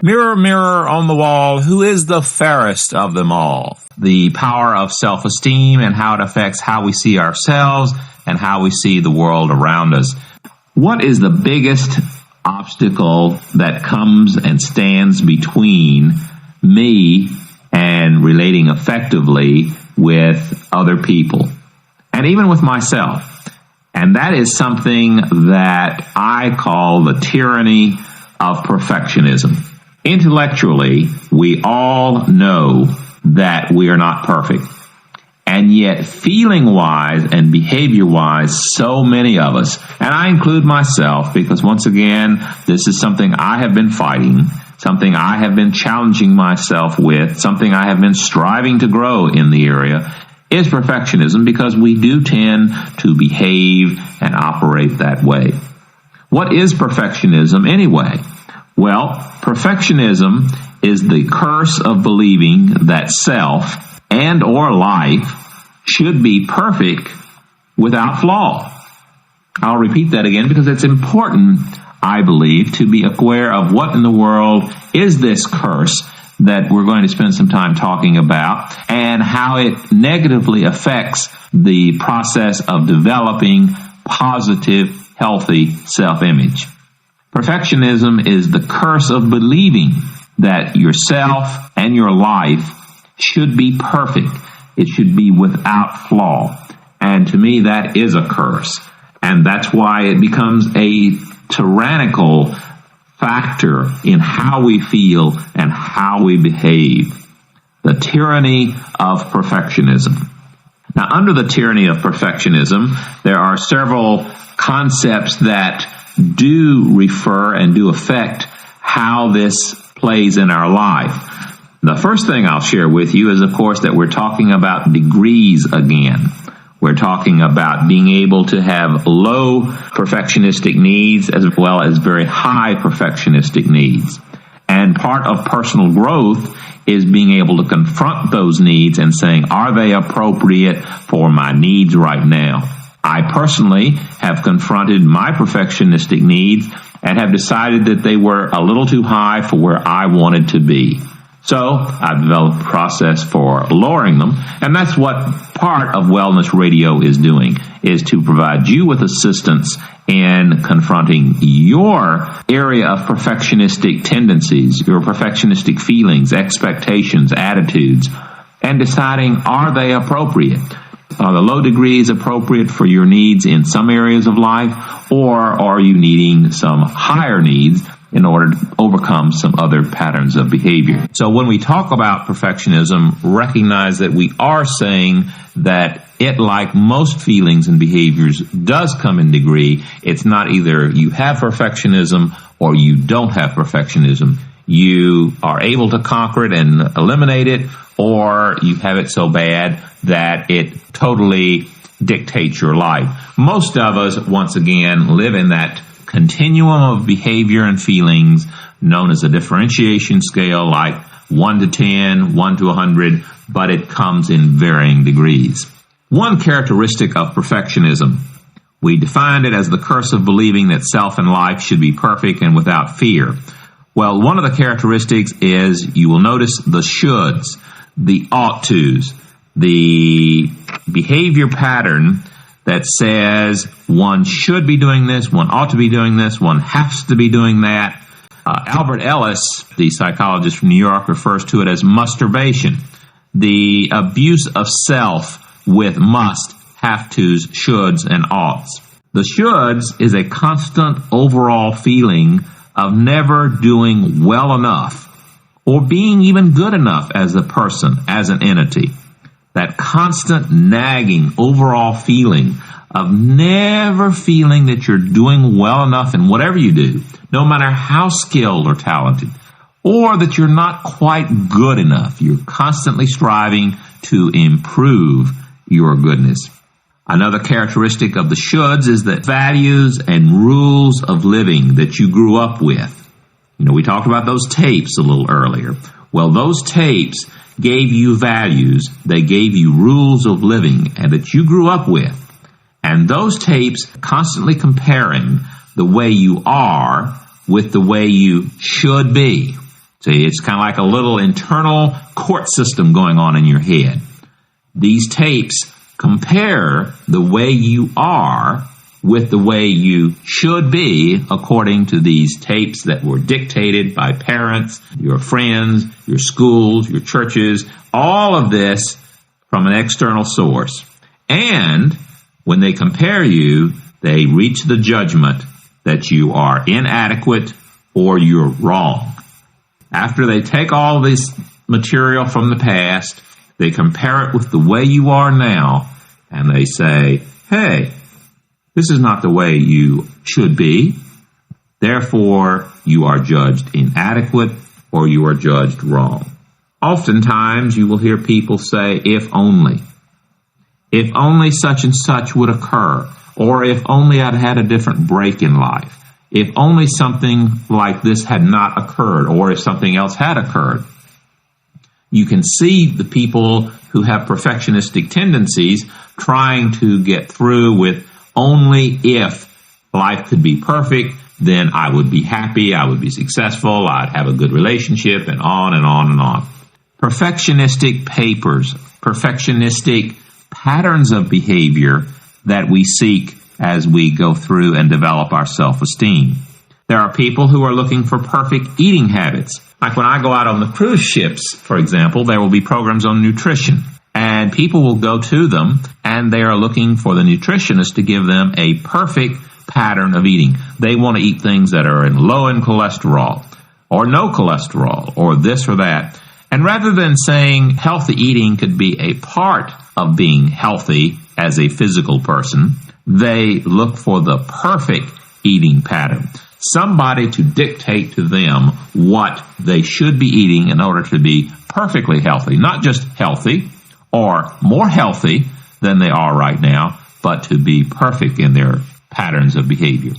Mirror, mirror on the wall, who is the fairest of them all? The power of self-esteem and how it affects how we see ourselves and how we see the world around us. What is the biggest obstacle that comes and stands between me and relating effectively with other people and even with myself? And that is something that I call the tyranny of perfectionism. Intellectually, we all know that we are not perfect. And yet, feeling-wise and behavior-wise, so many of us, and I include myself, because once again, this is something I have been fighting, something I have been challenging myself with, something I have been striving to grow in the area, is perfectionism, because we do tend to behave and operate that way. What is perfectionism anyway? Well, perfectionism is the curse of believing that self and or life should be perfect without flaw. I'll repeat that again because it's important, I believe, to be aware of what in the world is this curse that we're going to spend some time talking about and how it negatively affects the process of developing positive, healthy self-image. Perfectionism is the curse of believing that yourself and your life should be perfect. It should be without flaw. And to me, that is a curse. And that's why it becomes a tyrannical factor in how we feel and how we behave. The tyranny of perfectionism. Now, under the tyranny of perfectionism, there are several concepts that do refer and do affect how this plays in our life. The first thing I'll share with you is, of course, that we're talking about degrees again. We're talking about being able to have low perfectionistic needs as well as very high perfectionistic needs. And part of personal growth is being able to confront those needs and saying, are they appropriate for my needs right now? I personally have confronted my perfectionistic needs and have decided that they were a little too high for where I wanted to be. So I've developed a process for lowering them, and that's what part of Wellness Radio is doing, is to provide you with assistance in confronting your area of perfectionistic tendencies, your perfectionistic feelings, expectations, attitudes, and deciding, are they appropriate? Are the low degrees appropriate for your needs in some areas of life, or are you needing some higher needs in order to overcome some other patterns of behavior? So when we talk about perfectionism, recognize that we are saying that it, like most feelings and behaviors, does come in degree. It's not either you have perfectionism or you don't have perfectionism. You are able to conquer it and eliminate it, or you have it so bad that it totally dictates your life. Most of us, once again, live in that continuum of behavior and feelings known as a differentiation scale, like 1 to 10, 1 to 100, but it comes in varying degrees. One characteristic of perfectionism, we defined it as the curse of believing that self and life should be perfect and without fear. Well, one of the characteristics is you will notice the shoulds, the ought tos, the behavior pattern that says one should be doing this, one ought to be doing this, one has to be doing that. Albert Ellis, the psychologist from New York, refers to it as masturbation, the abuse of self with must, have tos, shoulds, and oughts. The shoulds is a constant overall feeling of never doing well enough or being even good enough as a person, as an entity. That constant nagging overall feeling of never feeling that you're doing well enough in whatever you do, no matter how skilled or talented, or that you're not quite good enough. You're constantly striving to improve your goodness. Another characteristic of the shoulds is that values and rules of living that you grew up with. You know, we talked about those tapes a little earlier. Well, those tapes gave you values, they gave you rules of living, and that you grew up with. And those tapes constantly comparing the way you are with the way you should be. See, it's kind of like a little internal court system going on in your head. These tapes compare the way you are with the way you should be according to these tapes that were dictated by parents, your friends, your schools, your churches, all of this from an external source. And when they compare you, they reach the judgment that you are inadequate or you're wrong. After they take all this material from the past, they compare it with the way you are now, and they say, hey, this is not the way you should be. Therefore, you are judged inadequate or you are judged wrong. Oftentimes, you will hear people say, if only. If only such and such would occur, or if only I'd had a different break in life. If only something like this had not occurred, or if something else had occurred. You can see the people who have perfectionistic tendencies trying to get through with only if life could be perfect, then I would be happy, I would be successful, I'd have a good relationship, and on and on and on. Perfectionistic papers, perfectionistic patterns of behavior that we seek as we go through and develop our self-esteem. There are people who are looking for perfect eating habits. Like when I go out on the cruise ships, for example, there will be programs on nutrition. And people will go to them, and they are looking for the nutritionist to give them a perfect pattern of eating. They want to eat things that are low in cholesterol, or no cholesterol, or this or that. And rather than saying healthy eating could be a part of being healthy as a physical person, they look for the perfect eating pattern. Somebody to dictate to them what they should be eating in order to be perfectly healthy. Not just healthy or more healthy than they are right now, but to be perfect in their patterns of behavior.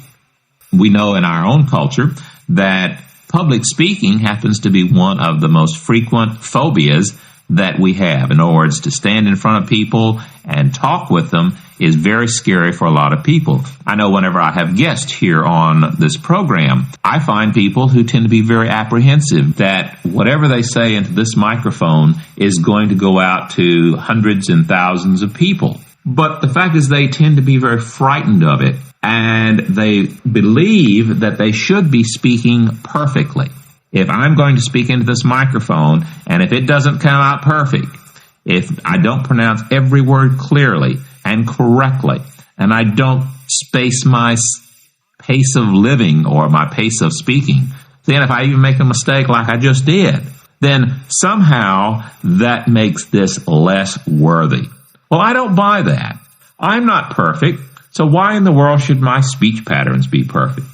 We know in our own culture that public speaking happens to be one of the most frequent phobias that we have. In other words, to stand in front of people and talk with them is very scary for a lot of people. I know whenever I have guests here on this program, I find people who tend to be very apprehensive that whatever they say into this microphone is going to go out to hundreds and thousands of people. But the fact is they tend to be very frightened of it, and they believe that they should be speaking perfectly. If I'm going to speak into this microphone, and if it doesn't come out perfect, if I don't pronounce every word clearly and correctly, and I don't space my pace of living or my pace of speaking, then if I even make a mistake like I just did, then somehow that makes this less worthy. Well, I don't buy that. I'm not perfect, so why in the world should my speech patterns be perfect?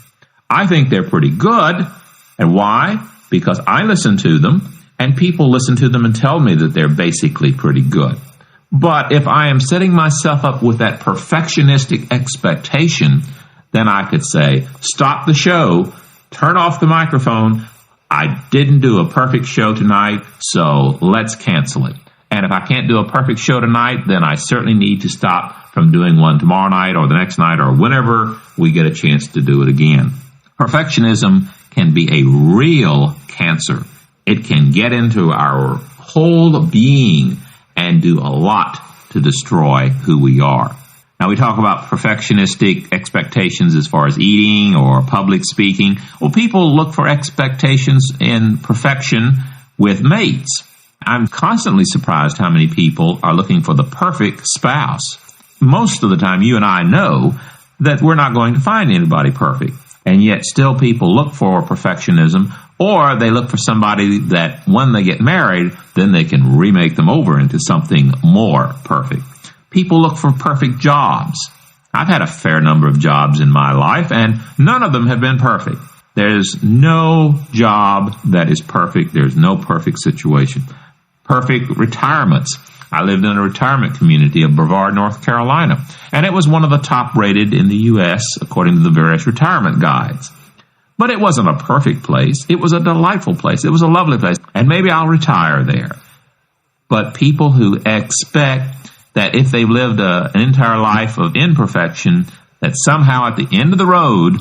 I think they're pretty good. And why? Because I listen to them, and people listen to them and tell me that they're basically pretty good. But if I am setting myself up with that perfectionistic expectation, then I could say, stop the show, turn off the microphone. I didn't do a perfect show tonight, so let's cancel it. And if I can't do a perfect show tonight, then I certainly need to stop from doing one tomorrow night or the next night or whenever we get a chance to do it again. Perfectionism can be a real cancer. It can get into our whole being and do a lot to destroy who we are. Now, we talk about perfectionistic expectations as far as eating or public speaking. Well, people look for expectations in perfection with mates. I'm constantly surprised how many people are looking for the perfect spouse. Most of the time, you and I know that we're not going to find anybody perfect. And yet still people look for perfectionism, or they look for somebody that when they get married, then they can remake them over into something more perfect. People look for perfect jobs. I've had a fair number of jobs in my life, and none of them have been perfect. There's no job that is perfect. There's no perfect situation. Perfect retirements. I lived in a retirement community of Brevard, North Carolina, and it was one of the top rated in the U.S. according to the various retirement guides. But it wasn't a perfect place. It was a delightful place. It was a lovely place, and maybe I'll retire there. But people who expect that if they've lived an entire life of imperfection, that somehow at the end of the road,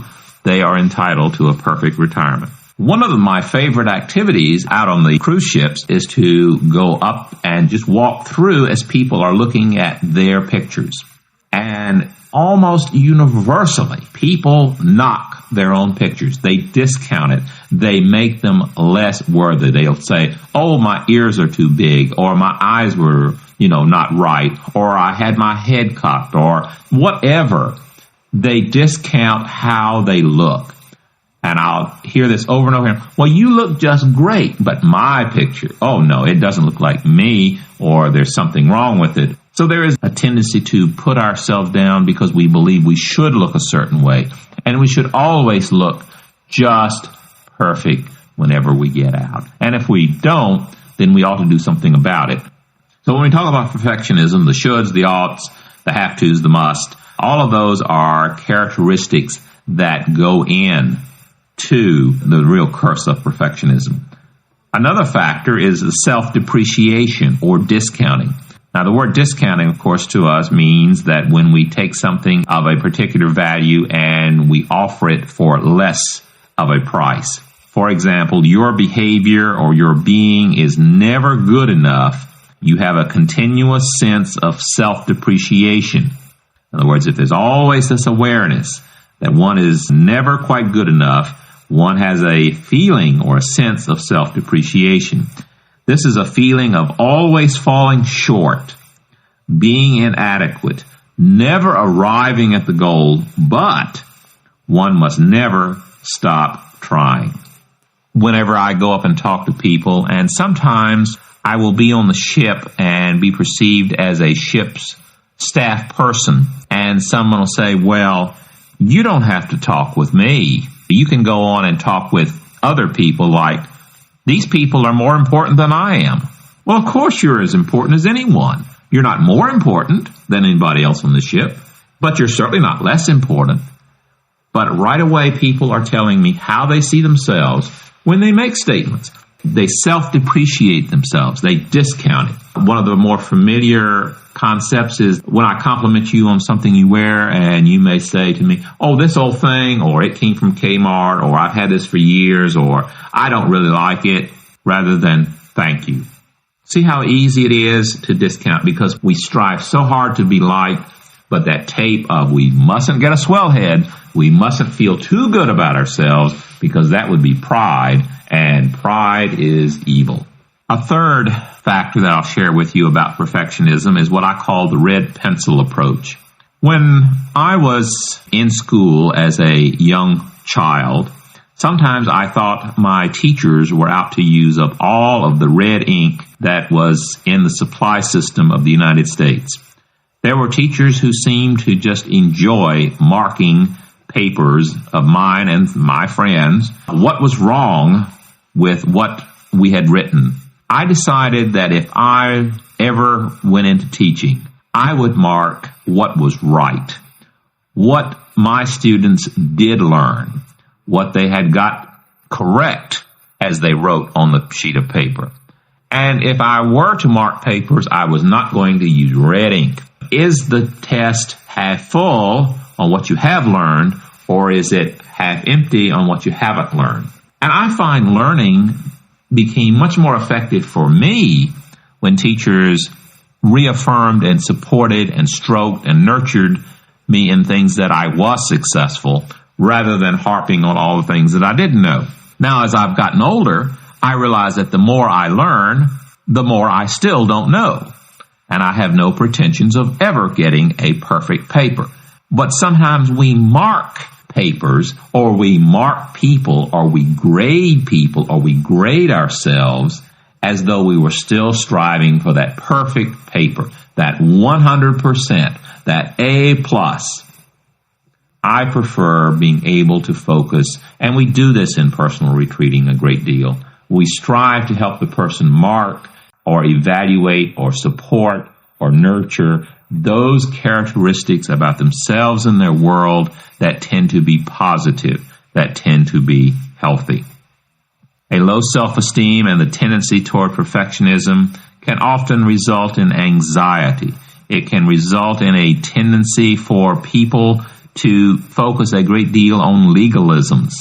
they are entitled to a perfect retirement. One of my favorite activities out on the cruise ships is to go up and just walk through as people are looking at their pictures. And almost universally, people knock their own pictures. They discount it. They make them less worthy. They'll say, oh, my ears are too big, or my eyes were, not right, or I had my head cocked, or whatever. They discount how they look. And I'll hear this over and over again. Well, you look just great, but my picture, oh no, it doesn't look like me, or there's something wrong with it. So there is a tendency to put ourselves down because we believe we should look a certain way. And we should always look just perfect whenever we get out. And if we don't, then we ought to do something about it. So when we talk about perfectionism, the shoulds, the oughts, the have-tos, the must, all of those are characteristics that go in to the real curse of perfectionism. Another factor is the self-depreciation or discounting. Now, the word discounting, of course, to us means that when we take something of a particular value and we offer it for less of a price. For example, your behavior or your being is never good enough. You have a continuous sense of self-depreciation. In other words, if there's always this awareness that one is never quite good enough, one has a feeling or a sense of self-depreciation. This is a feeling of always falling short, being inadequate, never arriving at the goal, but one must never stop trying. Whenever I go up and talk to people, and sometimes I will be on the ship and be perceived as a ship's staff person, and someone will say, well, you don't have to talk with me. You can go on and talk with other people like, these people are more important than I am. Well, of course you're as important as anyone. You're not more important than anybody else on the ship, but you're certainly not less important. But right away, people are telling me how they see themselves when they make statements. They self-depreciate themselves. They discount it. One of the more familiar concepts is when I compliment you on something you wear and you may say to me, oh, this old thing, or it came from Kmart, or I've had this for years, or I don't really like it, rather than thank you. See how easy it is to discount because we strive so hard to be liked, but that tape of we mustn't get a swell head, we mustn't feel too good about ourselves because that would be pride, and pride is evil. A third factor that I'll share with you about perfectionism is what I call the red pencil approach. When I was in school as a young child, sometimes I thought my teachers were out to use up all of the red ink that was in the supply system of the United States. There were teachers who seemed to just enjoy marking papers of mine and my friends what was wrong with what we had written. I decided that if I ever went into teaching, I would mark what was right, what my students did learn, what they had got correct as they wrote on the sheet of paper. And if I were to mark papers, I was not going to use red ink. Is the test half full on what you have learned, or is it half empty on what you haven't learned? And I find learning became much more effective for me when teachers reaffirmed and supported and stroked and nurtured me in things that I was successful rather than harping on all the things that I didn't know. Now, as I've gotten older, I realize that the more I learn, the more I still don't know. And I have no pretensions of ever getting a perfect paper. But sometimes we mark papers, or we mark people, or we grade people, or we grade ourselves as though we were still striving for that perfect paper, that 100%, that A+. I prefer being able to focus, and we do this in personal retreating a great deal. We strive to help the person mark or evaluate or support or nurture those characteristics about themselves and their world that tend to be positive, that tend to be healthy. A low self-esteem and the tendency toward perfectionism can often result in anxiety. It can result in a tendency for people to focus a great deal on legalisms.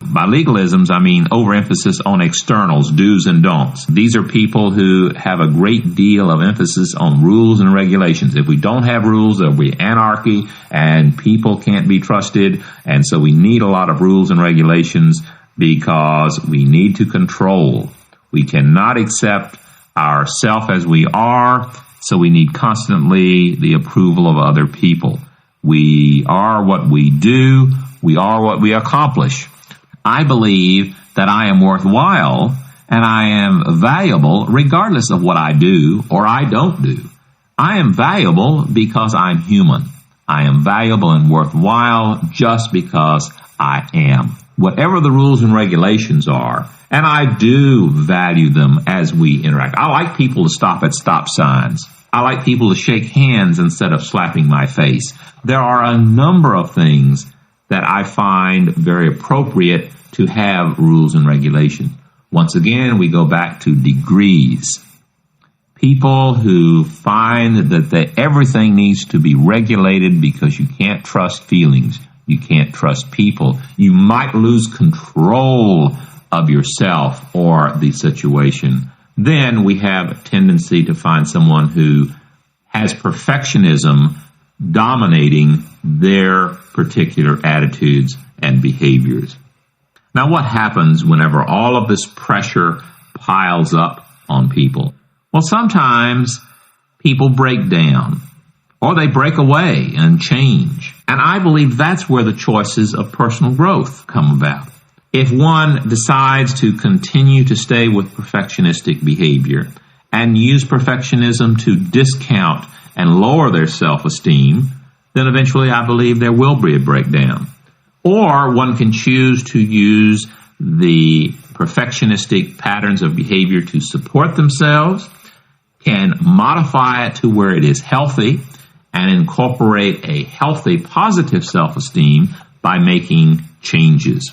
By legalisms, I mean overemphasis on externals, do's and don'ts. These are people who have a great deal of emphasis on rules and regulations. If we don't have rules, there'll be anarchy and people can't be trusted. And so we need a lot of rules and regulations because we need to control. We cannot accept ourselves as we are, so we need constantly the approval of other people. We are what we do. We are what we accomplish. I believe that I am worthwhile and I am valuable regardless of what I do or I don't do. I am valuable because I'm human. I am valuable and worthwhile just because I am. Whatever the rules and regulations are, and I do value them as we interact. I like people to stop at stop signs. I like people to shake hands instead of slapping my face. There are a number of things that I find very appropriate to have rules and regulation. Once again, we go back to degrees. People who find that everything needs to be regulated because you can't trust feelings, you can't trust people, you might lose control of yourself or the situation. Then we have a tendency to find someone who has perfectionism dominating their particular attitudes and behaviors. Now, what happens whenever all of this pressure piles up on people? Well, sometimes people break down or they break away and change. And I believe that's where the choices of personal growth come about. If one decides to continue to stay with perfectionistic behavior and use perfectionism to discount and lower their self-esteem, then eventually I believe there will be a breakdown. Or one can choose to use the perfectionistic patterns of behavior to support themselves, can modify it to where it is healthy, and incorporate a healthy, positive self-esteem by making changes.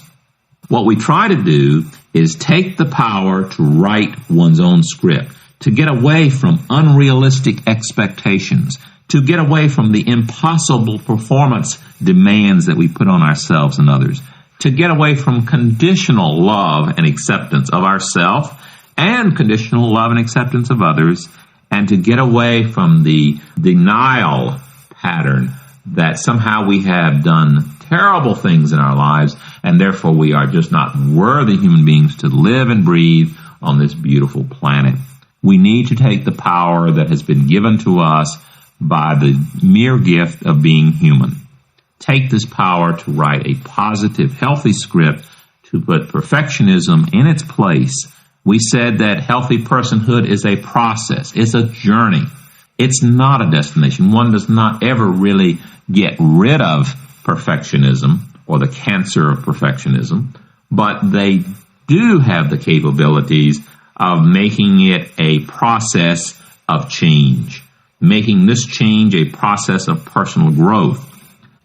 What we try to do is take the power to write one's own script, to get away from unrealistic expectations, to get away from the impossible performance demands that we put on ourselves and others, to get away from conditional love and acceptance of ourselves and conditional love and acceptance of others, and to get away from the denial pattern that somehow we have done terrible things in our lives and therefore we are just not worthy human beings to live and breathe on this beautiful planet. We need to take the power that has been given to us by the mere gift of being human. Take this power to write a positive, healthy script to put perfectionism in its place. We said that healthy personhood is a process. It's a journey. It's not a destination. One does not ever really get rid of perfectionism or the cancer of perfectionism, but they do have the capabilities of making it a process of change, making this change a process of personal growth.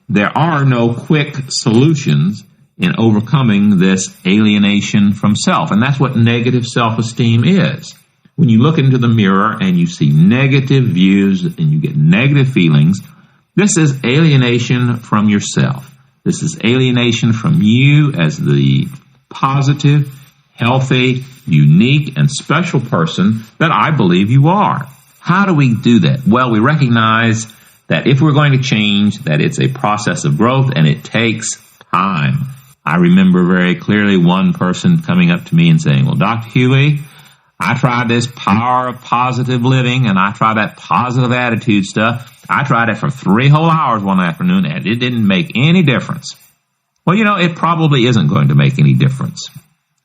There are no quick solutions in overcoming this alienation from self, and that's what negative self-esteem is. When you look into the mirror and you see negative views and you get negative feelings, this is alienation from yourself. This is alienation from you as the positive, healthy, unique, and special person that I believe you are. How do we do that? Well, we recognize that if we're going to change, that it's a process of growth and it takes time. I remember very clearly one person coming up to me and saying, well, Dr. Huey, I tried this power of positive living and I tried that positive attitude stuff. I tried it for 3 whole hours one afternoon and it didn't make any difference. Well, it probably isn't going to make any difference.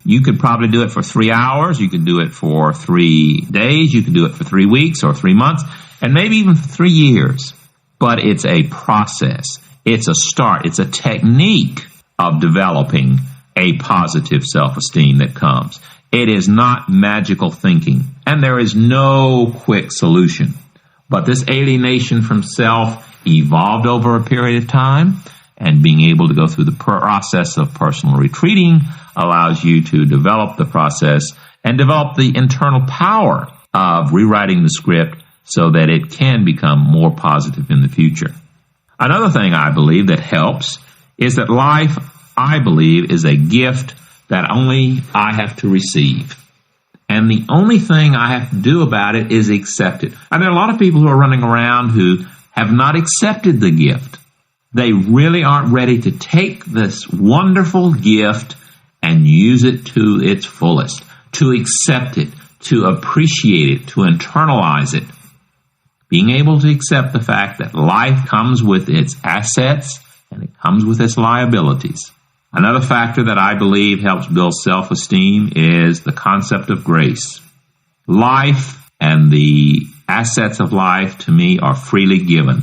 You could probably do it for 3 hours. You could do it for 3 days. You could do it for 3 weeks or 3 months and maybe even for 3 years. But it's a process. It's a start. It's a technique of developing a positive self-esteem that comes. It is not magical thinking, and there is no quick solution. But this alienation from self evolved over a period of time, and being able to go through the process of personal retreating allows you to develop the process and develop the internal power of rewriting the script so that it can become more positive in the future. Another thing I believe that helps is that life I believe, is a gift that only I have to receive. And the only thing I have to do about it is accept it. There are a lot of people who are running around who have not accepted the gift. They really aren't ready to take this wonderful gift and use it to its fullest, to accept it, to appreciate it, to internalize it. Being able to accept the fact that life comes with its assets and it comes with its liabilities. Another factor that I believe helps build self-esteem is the concept of grace. Life and the assets of life, to me, are freely given.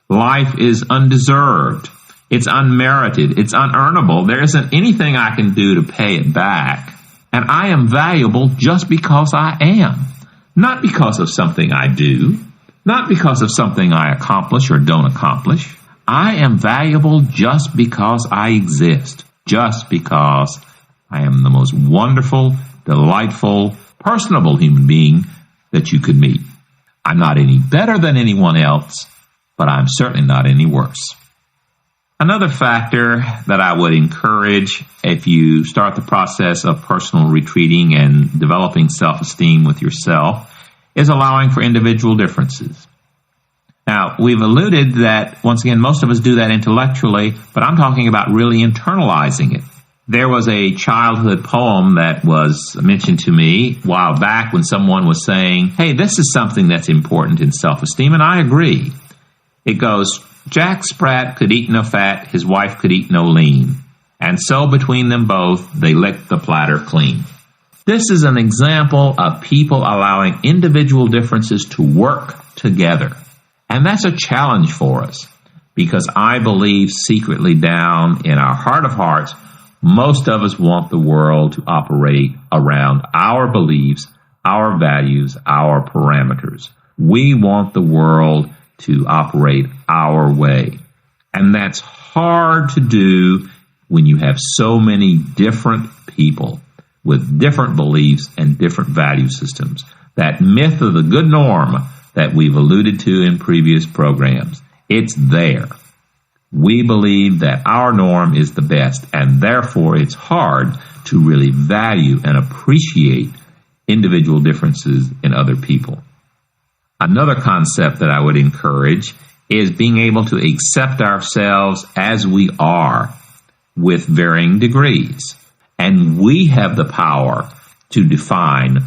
Life is undeserved. It's unmerited. It's unearnable. There isn't anything I can do to pay it back. And I am valuable just because I am. Not because of something I do. Not because of something I accomplish or don't accomplish. I am valuable just because I exist. Just because I am the most wonderful, delightful, personable human being that you could meet. I'm not any better than anyone else, but I'm certainly not any worse. Another factor that I would encourage if you start the process of personal retreating and developing self-esteem with yourself is allowing for individual differences. Now, we've alluded that, once again, most of us do that intellectually, but I'm talking about really internalizing it. There was a childhood poem that was mentioned to me a while back when someone was saying, hey, this is something that's important in self-esteem, and I agree. It goes, Jack Sprat could eat no fat, his wife could eat no lean, and so between them both, they licked the platter clean. This is an example of people allowing individual differences to work together. And that's a challenge for us, because I believe secretly down in our heart of hearts, most of us want the world to operate around our beliefs, our values, our parameters. We want the world to operate our way. And that's hard to do when you have so many different people with different beliefs and different value systems. That myth of the good norm that we've alluded to in previous programs, it's there. We believe that our norm is the best, and therefore it's hard to really value and appreciate individual differences in other people. Another concept that I would encourage is being able to accept ourselves as we are with varying degrees. And we have the power to define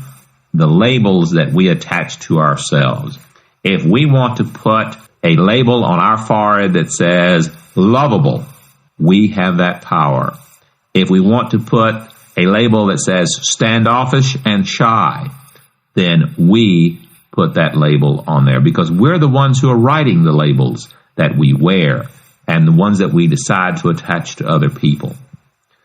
the labels that we attach to ourselves. If we want to put a label on our forehead that says lovable, we have that power. If we want to put a label that says standoffish and shy, then we put that label on there, because we're the ones who are writing the labels that we wear and the ones that we decide to attach to other people.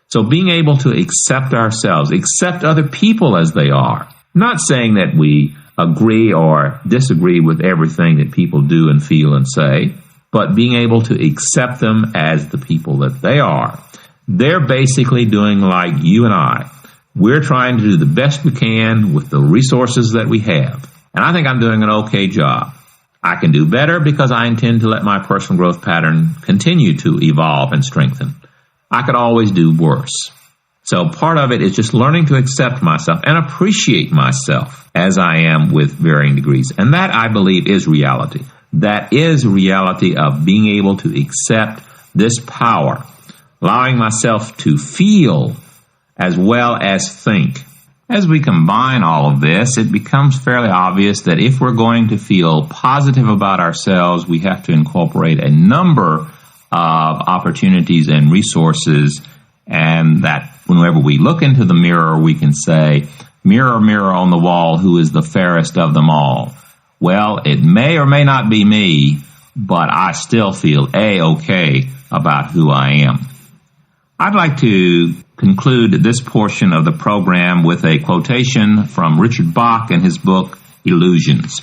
So being able to accept ourselves, accept other people as they are, not saying that we agree or disagree with everything that people do and feel and say, but being able to accept them as the people that they are. They're basically doing like you and I. We're trying to do the best we can with the resources that we have. And I think I'm doing an okay job. I can do better because I intend to let my personal growth pattern continue to evolve and strengthen. I could always do worse. So part of it is just learning to accept myself and appreciate myself as I am with varying degrees. And that, I believe, is reality. That is reality of being able to accept this power, allowing myself to feel as well as think. As we combine all of this, it becomes fairly obvious that if we're going to feel positive about ourselves, we have to incorporate a number of opportunities and resources, and that whenever we look into the mirror, we can say, mirror, mirror on the wall, who is the fairest of them all? Well, it may or may not be me, but I still feel A-okay about who I am. I'd like to conclude this portion of the program with a quotation from Richard Bach in his book, Illusions.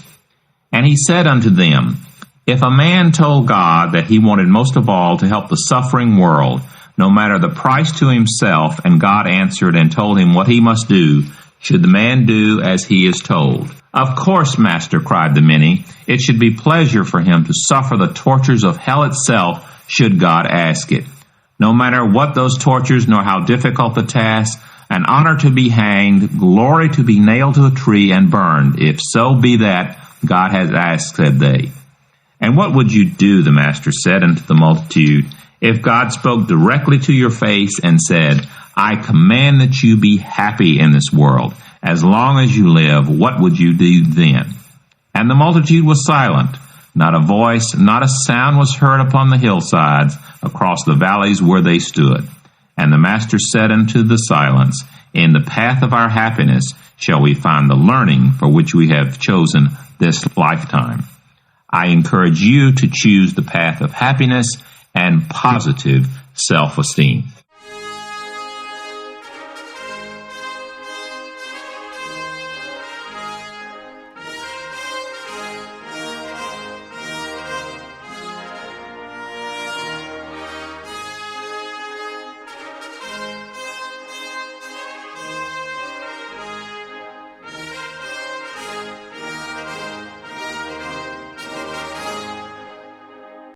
And he said unto them, if a man told God that he wanted most of all to help the suffering world, no matter the price to himself, and God answered and told him what he must do, should the man do as he is told? Of course, Master, cried the many, it should be pleasure for him to suffer the tortures of hell itself, should God ask it. no matter what those tortures, nor how difficult the task, an honor to be hanged, glory to be nailed to a tree and burned, if so be that God has asked, said they. And what would you do, the master said unto the multitude, if God spoke directly to your face and said, I command that you be happy in this world. As long as you live, what would you do then? And the multitude was silent. Not a voice, not a sound was heard upon the hillsides, across the valleys where they stood. And the master said unto the silence, in the path of our happiness shall we find the learning for which we have chosen this lifetime. I encourage you to choose the path of happiness and positive self-esteem.